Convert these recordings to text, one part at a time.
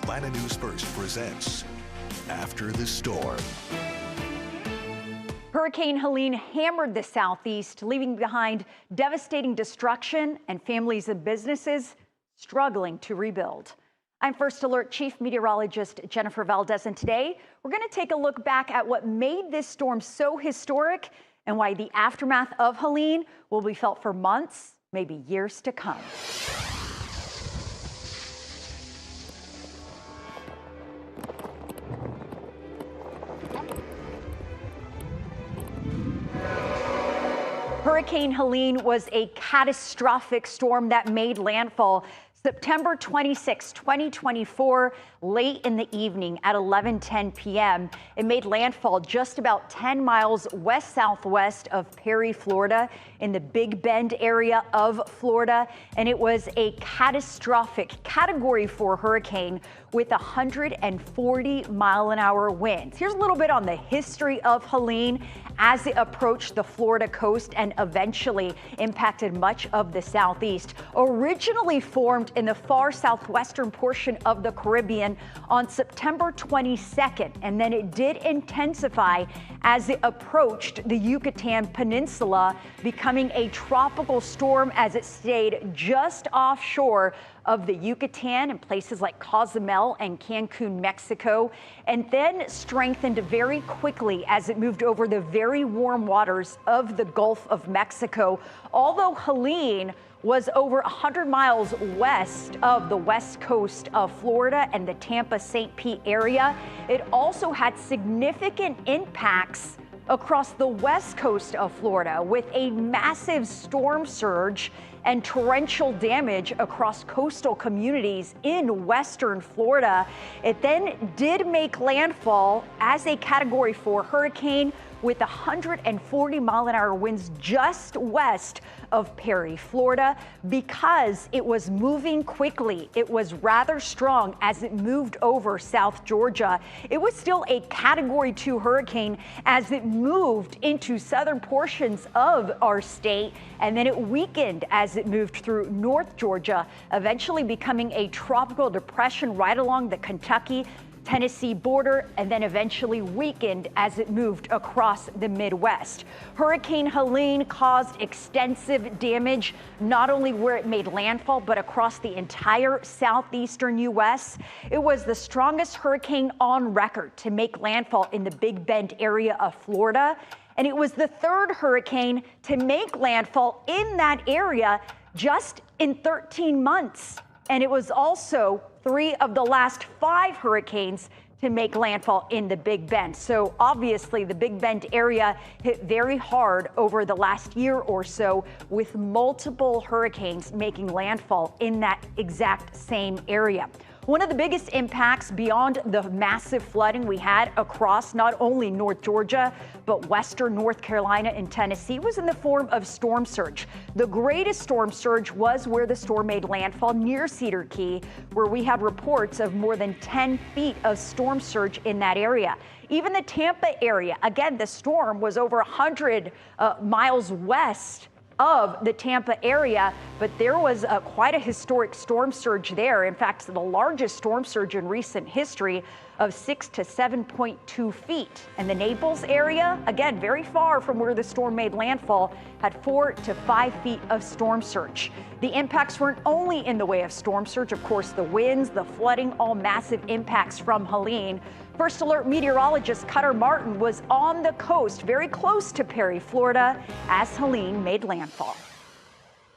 Atlanta News First presents After the Storm. Hurricane Helene hammered the southeast, leaving behind devastating destruction and families and businesses struggling to rebuild. I'm First Alert Chief Meteorologist Jennifer Valdez, and today we're going to take a look back at what made this storm so historic and why the aftermath of Helene will be felt for months, maybe years to come. Hurricane Helene was a catastrophic storm that made landfall September 26, 2024, late in the evening at 11:10 p.m. It made landfall just about 10 miles west-southwest of Perry, Florida, in the Big Bend area of Florida. And it was a catastrophic Category 4 hurricane with 140-mile-an-hour winds. Here's a little bit on the history of Helene as it approached the Florida coast and eventually impacted much of the southeast. Originally formed in the far southwestern portion of the Caribbean on September 22nd, and then it did intensify as it approached the Yucatan Peninsula, becoming a tropical storm as it stayed just offshore of the Yucatan in places like Cozumel and Cancun, Mexico, and then strengthened very quickly as it moved over the very warm waters of the Gulf of Mexico. Although Helene was over 100 miles west of the west coast of Florida and the Tampa-St. Pete area, it also had significant impacts across the west coast of Florida with a massive storm surge and torrential damage across coastal communities in western Florida. It then did make landfall as a Category 4 hurricane with 140-mile-an-hour winds just west of Perry, Florida. Because it was moving quickly, it was rather strong as it moved over South Georgia. It was still a Category 2 hurricane as it moved into southern portions of our state, and then it weakened as it moved through North Georgia, eventually becoming a tropical depression right along the Kentucky-Tennessee border, and then eventually weakened as it moved across the Midwest. Hurricane Helene caused extensive damage, not only where it made landfall, but across the entire southeastern U.S. It was the strongest hurricane on record to make landfall in the Big Bend area of Florida, and it was the third hurricane to make landfall in that area just in 13 months. And it was also 3 of the last 5 hurricanes to make landfall in the Big Bend. So obviously the Big Bend area hit very hard over the last year or so, with multiple hurricanes making landfall in that exact same area. One of the biggest impacts beyond the massive flooding we had across not only North Georgia, but western North Carolina and Tennessee was in the form of storm surge. The greatest storm surge was where the storm made landfall near Cedar Key, where we had reports of more than 10 feet of storm surge in that area. Even the Tampa area, again, the storm was over 100 miles west of the Tampa area, but there was quite a historic storm surge there. In fact, the largest storm surge in recent history of 6 to 7.2 feet. And the Naples area, again, very far from where the storm made landfall, had 4 to 5 feet of storm surge. The impacts weren't only in the way of storm surge, of course, the winds, the flooding, all massive impacts from Helene. First Alert meteorologist Cutter Martin was on the coast, very close to Perry, Florida, as Helene made landfall.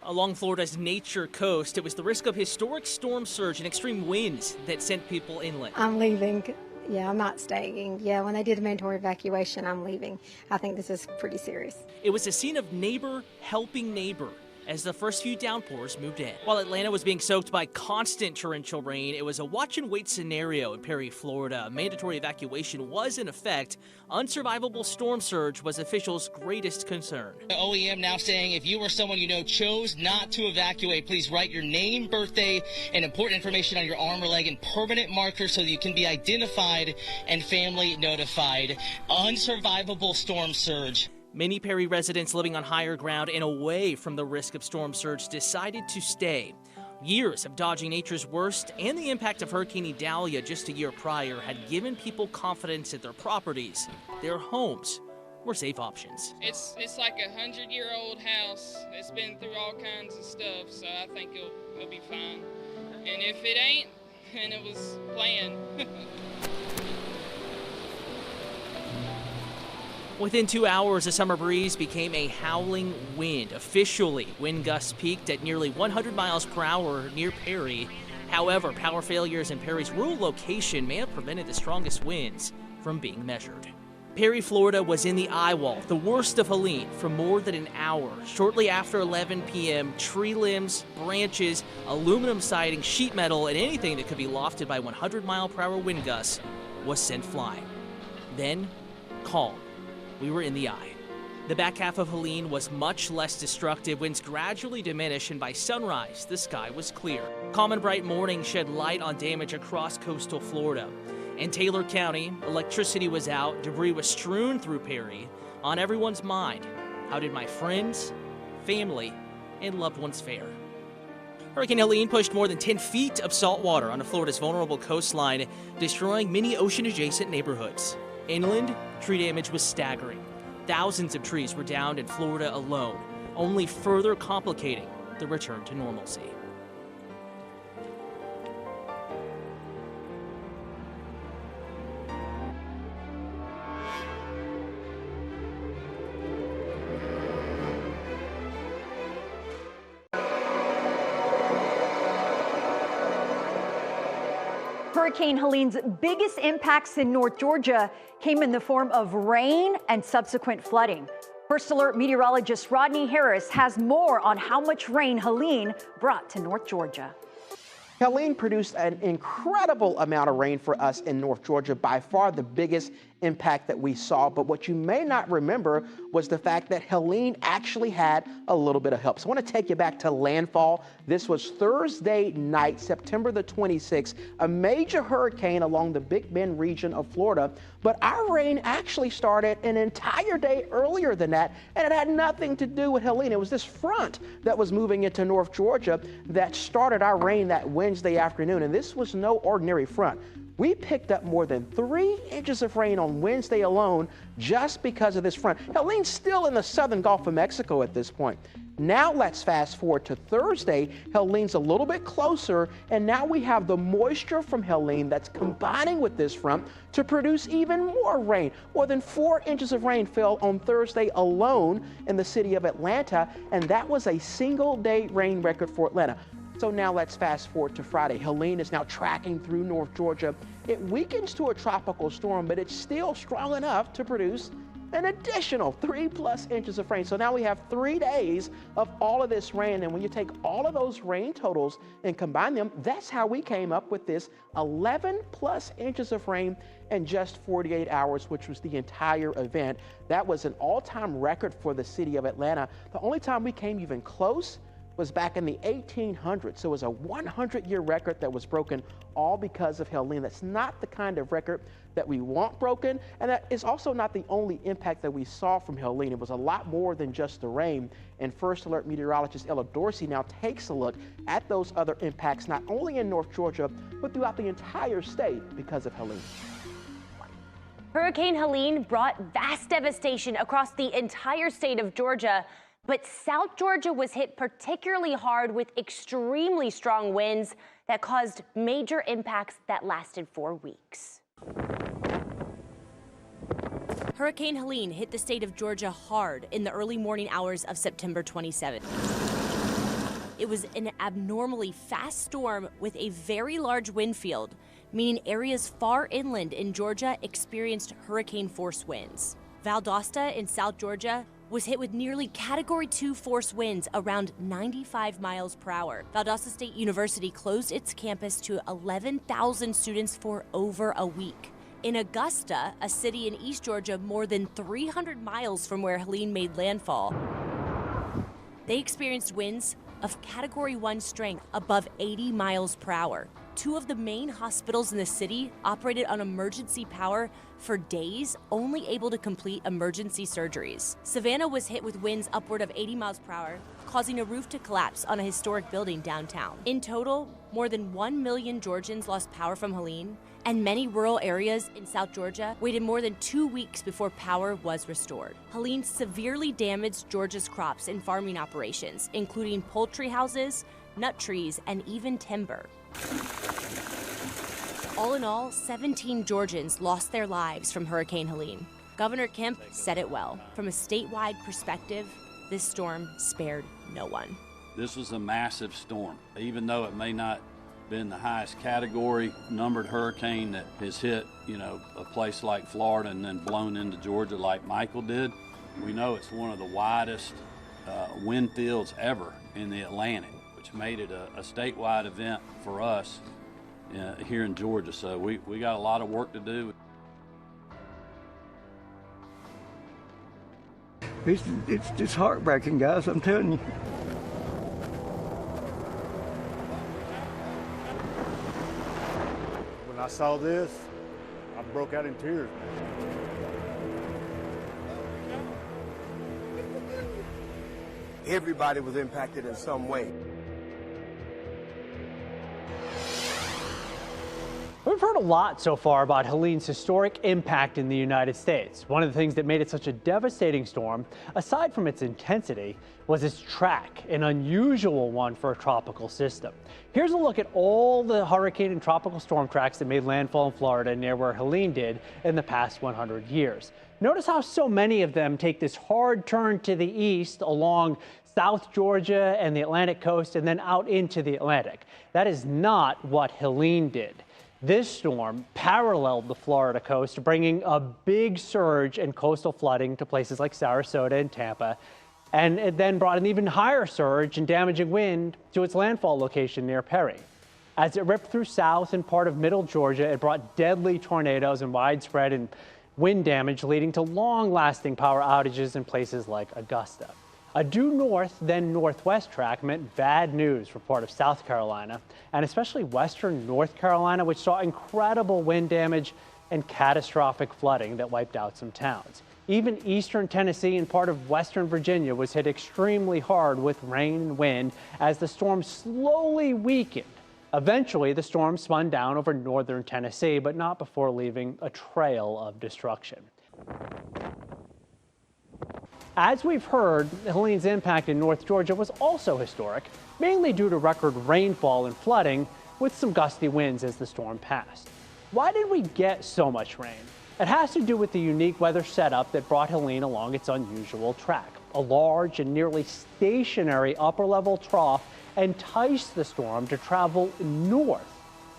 Along Florida's nature coast, it was the risk of historic storm surge and extreme winds that sent people inland. I'm leaving. Yeah, I'm not staying. Yeah, when they did a mandatory evacuation, I'm leaving. I think this is pretty serious. It was a scene of neighbor helping neighbor as the first few downpours moved in. While Atlanta was being soaked by constant torrential rain, it was a watch-and-wait scenario in Perry, Florida. Mandatory evacuation was in effect. Unsurvivable storm surge was officials' greatest concern. The OEM now saying if you or someone you know chose not to evacuate, please write your name, birthday, and important information on your arm or leg in permanent markers so that you can be identified and family notified. Unsurvivable storm surge. Many Perry residents living on higher ground and away from the risk of storm surge decided to stay. Years of dodging nature's worst and the impact of Hurricane Idalia just a year prior had given people confidence that their properties, their homes, were safe options. It's like a 100-year-old house. It's been through all kinds of stuff, so I think it'll be fine. And if it ain't, then it was planned. Within 2 hours, a summer breeze became a howling wind. Officially, wind gusts peaked at nearly 100 miles per hour near Perry. However, power failures in Perry's rural location may have prevented the strongest winds from being measured. Perry, Florida was in the eye wall, the worst of Helene, for more than an hour. Shortly after 11 p.m., tree limbs, branches, aluminum siding, sheet metal, and anything that could be lofted by 100-mile-per-hour wind gusts was sent flying. Then, calm. We were in the eye. The back half of Helene was much less destructive. Winds gradually diminished, and by sunrise, the sky was clear. Calm and bright morning shed light on damage across coastal Florida. In Taylor County, electricity was out, debris was strewn through Perry. On everyone's mind, how did my friends, family, and loved ones fare? Hurricane Helene pushed more than 10 feet of salt water onto Florida's vulnerable coastline, destroying many ocean-adjacent neighborhoods. Inland, tree damage was staggering. Thousands of trees were downed in Florida alone, only further complicating the return to normalcy. Hurricane Helene's biggest impacts in North Georgia came in the form of rain and subsequent flooding. First Alert meteorologist Rodney Harris has more on how much rain Helene brought to North Georgia. Helene produced an incredible amount of rain for us in North Georgia, by far the biggest impact that we saw. But what you may not remember was the fact that Helene actually had a little bit of help. So I want to take you back to landfall. This was Thursday night, September the 26th, a major hurricane along the Big Bend region of Florida. But our rain actually started an entire day earlier than that, and it had nothing to do with Helene. It was this front that was moving into North Georgia that started our rain that Wednesday afternoon, and this was no ordinary front. We picked up more than 3 inches of rain on Wednesday alone just because of this front. Helene's still in the southern Gulf of Mexico at this point. Now let's fast forward to Thursday. Helene's a little bit closer, and now we have the moisture from Helene that's combining with this front to produce even more rain. More than 4 inches of rain fell on Thursday alone in the city of Atlanta, and that was a single-day rain record for Atlanta. So now let's fast forward to Friday. Helene is now tracking through North Georgia. It weakens to a tropical storm, but it's still strong enough to produce an additional 3+ inches of rain. So now we have 3 days of all of this rain. And when you take all of those rain totals and combine them, that's how we came up with this 11+ inches of rain in just 48 hours, which was the entire event. That was an all-time record for the city of Atlanta. The only time we came even close was back in the 1800s. So it was a 100-year record that was broken all because of Helene. That's not the kind of record that we want broken, and that is also not the only impact that we saw from Helene. It was a lot more than just the rain, and First Alert meteorologist Ella Dorsey now takes a look at those other impacts, not only in North Georgia, but throughout the entire state because of Helene. Hurricane Helene brought vast devastation across the entire state of Georgia. But South Georgia was hit particularly hard with extremely strong winds that caused major impacts that lasted for weeks. Hurricane Helene hit the state of Georgia hard in the early morning hours of September 27th. It was an abnormally fast storm with a very large wind field, meaning areas far inland in Georgia experienced hurricane-force winds. Valdosta in South Georgia was hit with nearly Category 2 force winds around 95 miles per hour. Valdosta State University closed its campus to 11,000 students for over a week. In Augusta, a city in East Georgia more than 300 miles from where Helene made landfall, they experienced winds of Category 1 strength above 80 miles per hour. 2 of the main hospitals in the city operated on emergency power for days, only able to complete emergency surgeries. Savannah was hit with winds upward of 80 miles per hour, causing a roof to collapse on a historic building downtown. In total, more than 1 million Georgians lost power from Helene, and many rural areas in South Georgia waited more than 2 weeks before power was restored. Helene severely damaged Georgia's crops and farming operations, including poultry houses, nut trees, and even timber. All in all, 17 Georgians lost their lives from Hurricane Helene. Governor Kemp said it well. From a statewide perspective, this storm spared no one. This was a massive storm. Even though it may not been the highest category numbered hurricane that has hit, a place like Florida and then blown into Georgia like Michael did, we know it's one of the widest wind fields ever in the Atlantic, which made it a statewide event for us here in Georgia. So we got a lot of work to do. It's just heartbreaking, guys, I'm telling you. When I saw this, I broke out in tears. Everybody was impacted in some way. We've heard a lot so far about Helene's historic impact in the United States. One of the things that made it such a devastating storm, aside from its intensity, was its track, an unusual one for a tropical system. Here's a look at all the hurricane and tropical storm tracks that made landfall in Florida near where Helene did in the past 100 years. Notice how so many of them take this hard turn to the east along South Georgia and the Atlantic coast and then out into the Atlantic. That is not what Helene did. This storm paralleled the Florida coast, bringing a big surge in coastal flooding to places like Sarasota and Tampa, and it then brought an even higher surge and damaging wind to its landfall location near Perry. As it ripped through South and part of Middle Georgia, it brought deadly tornadoes and widespread wind damage, leading to long-lasting power outages in places like Augusta. A due north, then northwest track meant bad news for part of South Carolina, and especially western North Carolina, which saw incredible wind damage and catastrophic flooding that wiped out some towns. Even eastern Tennessee and part of western Virginia was hit extremely hard with rain and wind as the storm slowly weakened. Eventually, the storm spun down over northern Tennessee, but not before leaving a trail of destruction. As we've heard, Helene's impact in North Georgia was also historic, mainly due to record rainfall and flooding with some gusty winds as the storm passed. Why did we get so much rain? It has to do with the unique weather setup that brought Helene along its unusual track. A large and nearly stationary upper-level trough enticed the storm to travel north.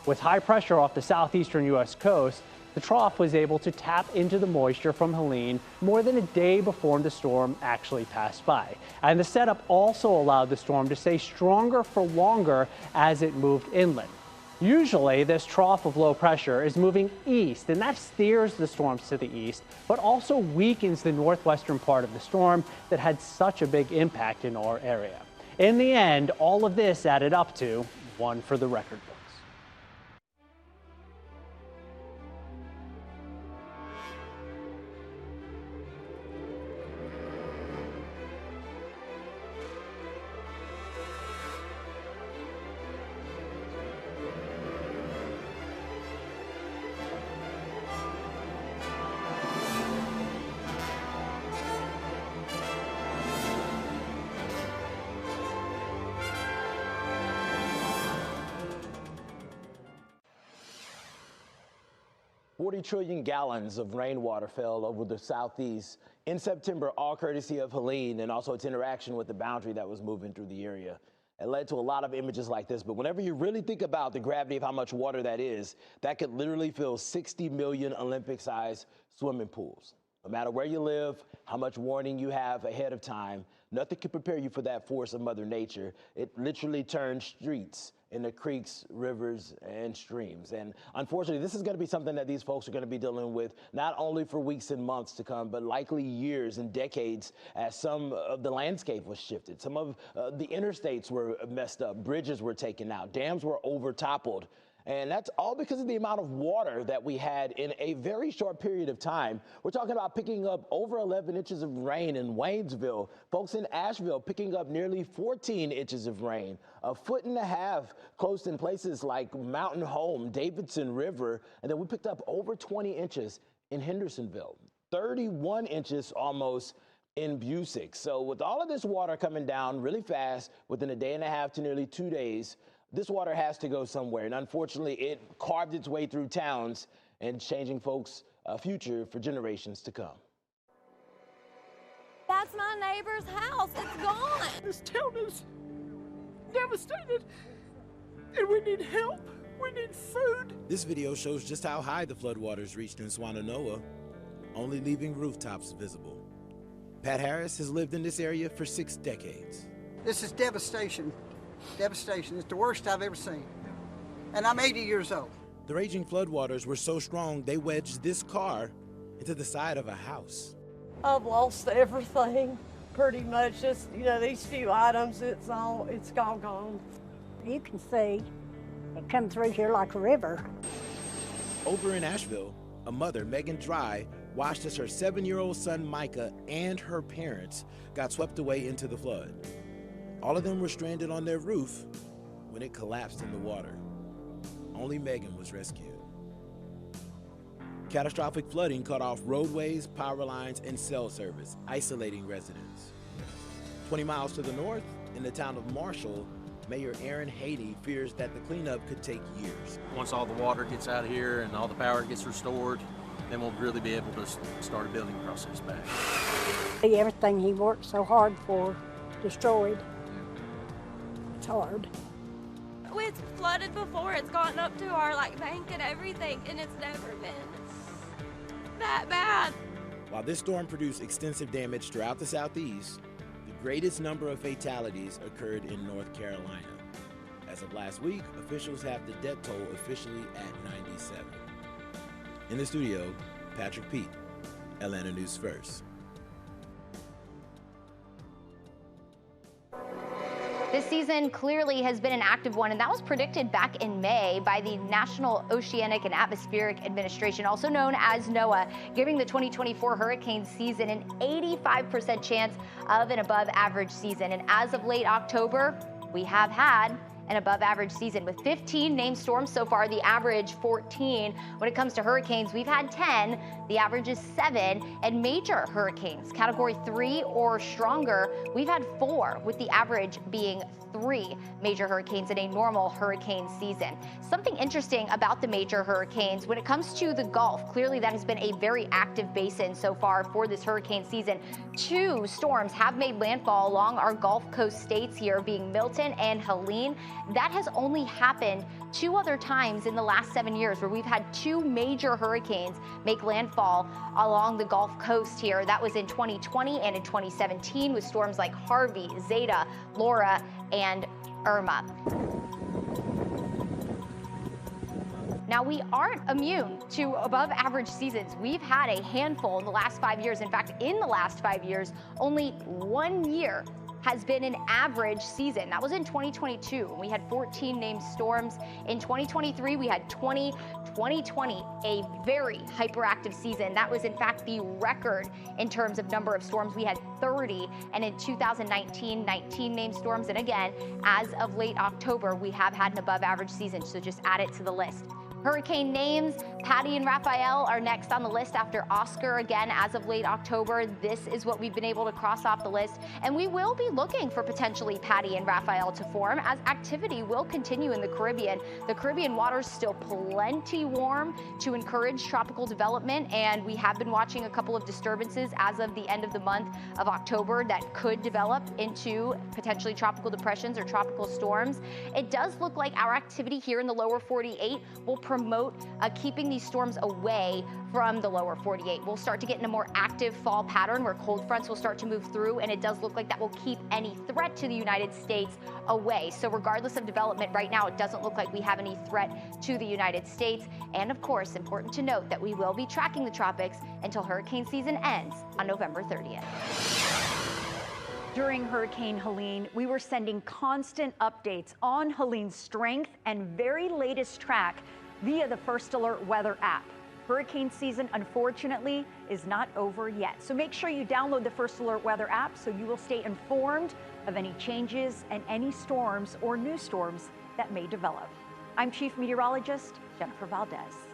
With high pressure off the southeastern U.S. coast, the trough was able to tap into the moisture from Helene more than a day before the storm actually passed by. And the setup also allowed the storm to stay stronger for longer as it moved inland. Usually, this trough of low pressure is moving east, and that steers the storms to the east, but also weakens the northwestern part of the storm that had such a big impact in our area. In the end, all of this added up to one for the record books. $40 trillion gallons of rainwater fell over the southeast in September, all courtesy of Helene and also its interaction with the boundary that was moving through the area. It led to a lot of images like this, but whenever you really think about the gravity of how much water that is, that could literally fill 60 million Olympic-sized swimming pools. No matter where you live, how much warning you have ahead of time, nothing can prepare you for that force of Mother Nature. It literally turns streets into creeks, rivers, and streams. And unfortunately, this is going to be something that these folks are going to be dealing with not only for weeks and months to come, but likely years and decades as some of the landscape was shifted. Some of the interstates were messed up, bridges were taken out, dams were over-toppled. And that's all because of the amount of water that we had in a very short period of time. We're talking about picking up over 11 inches of rain in Waynesville. Folks in Asheville picking up nearly 14 inches of rain. 1.5 feet close in places like Mountain Home, Davidson River. And then we picked up over 20 inches in Hendersonville. 31 inches almost in Busick. So with all of this water coming down really fast within a day and a half to nearly 2 days, this water has to go somewhere. And unfortunately, it carved its way through towns and changing folks' future for generations to come. That's my neighbor's house. It's gone. This town is devastated, and we need help. We need food. This video shows just how high the floodwaters reached in Swannanoa, only leaving rooftops visible. Pat Harris has lived in this area for 6 decades. This is devastation. Devastation. It's the worst I've ever seen. And I'm 80 years old. The raging floodwaters were so strong they wedged this car into the side of a house. I've lost everything, pretty much. Just, these few items, it's all gone. You can see it come through here like a river. Over in Asheville, a mother, Megan Dry, watched as her 7-year-old son Micah and her parents got swept away into the flood. All of them were stranded on their roof when it collapsed in the water. Only Megan was rescued. Catastrophic flooding cut off roadways, power lines, and cell service, isolating residents. 20 miles to the north, in the town of Marshall, Mayor Aaron Haley fears that the cleanup could take years. Once all the water gets out of here and all the power gets restored, then we'll really be able to start a building process back. Everything he worked so hard for, destroyed. It's hard. It's flooded before. It's gotten up to our bank and everything, and it's never been that bad. While this storm produced extensive damage throughout the Southeast, the greatest number of fatalities occurred in North Carolina. As of last week, officials have the death toll officially at 97. In the studio, Patrick Pete, Atlanta News First. This season clearly has been an active one, and that was predicted back in May by the National Oceanic and Atmospheric Administration, also known as NOAA, giving the 2024 hurricane season an 85% chance of an above average season. And as of late October, we have had an above average season with 15 named storms so far, the average 14. When it comes to hurricanes, we've had 10, the average is 7, and major hurricanes, category 3 or stronger, we've had 4, with the average being 3 major hurricanes in a normal hurricane season. Something interesting about the major hurricanes, when it comes to the Gulf, clearly that has been a very active basin so far for this hurricane season. 2 storms have made landfall along our Gulf Coast states here, being Milton and Helene. That has only happened 2 other times in the last 7 years, where we've had 2 major hurricanes make landfall along the Gulf Coast here. That was in 2020 and in 2017 with storms like Harvey, Zeta, Laura, and Irma. Now, we aren't immune to above average seasons. We've had a handful in the last 5 years. In fact, in the last 5 years, only 1 year has been an average season. That was in 2022, when we had 14 named storms. In 2023, we had 20. 2020, a very hyperactive season. That was in fact the record in terms of number of storms. We had 30, and in 2019, 19 named storms. And again, as of late October, we have had an above average season, so just add it to the list. Hurricane names, Patty and Raphael are next on the list after Oscar. Again, as of late October, this is what we've been able to cross off the list. And we will be looking for potentially Patty and Raphael to form, as activity will continue in the Caribbean. The Caribbean water's still plenty warm to encourage tropical development, and we have been watching a couple of disturbances as of the end of the month of October that could develop into potentially tropical depressions or tropical storms. It does look like our activity here in the lower 48 will promote keeping these storms away from the lower 48. We'll start to get in a more active fall pattern where cold fronts will start to move through, and it does look like that will keep any threat to the United States away. So regardless of development right now, it doesn't look like we have any threat to the United States. And of course, important to note that we will be tracking the tropics until hurricane season ends on November 30th. During Hurricane Helene, we were sending constant updates on Helene's strength and very latest track via the First Alert Weather app. Hurricane season, unfortunately, is not over yet. So make sure you download the First Alert Weather app so you will stay informed of any changes and any storms or new storms that may develop. I'm Chief Meteorologist Jennifer Valdez.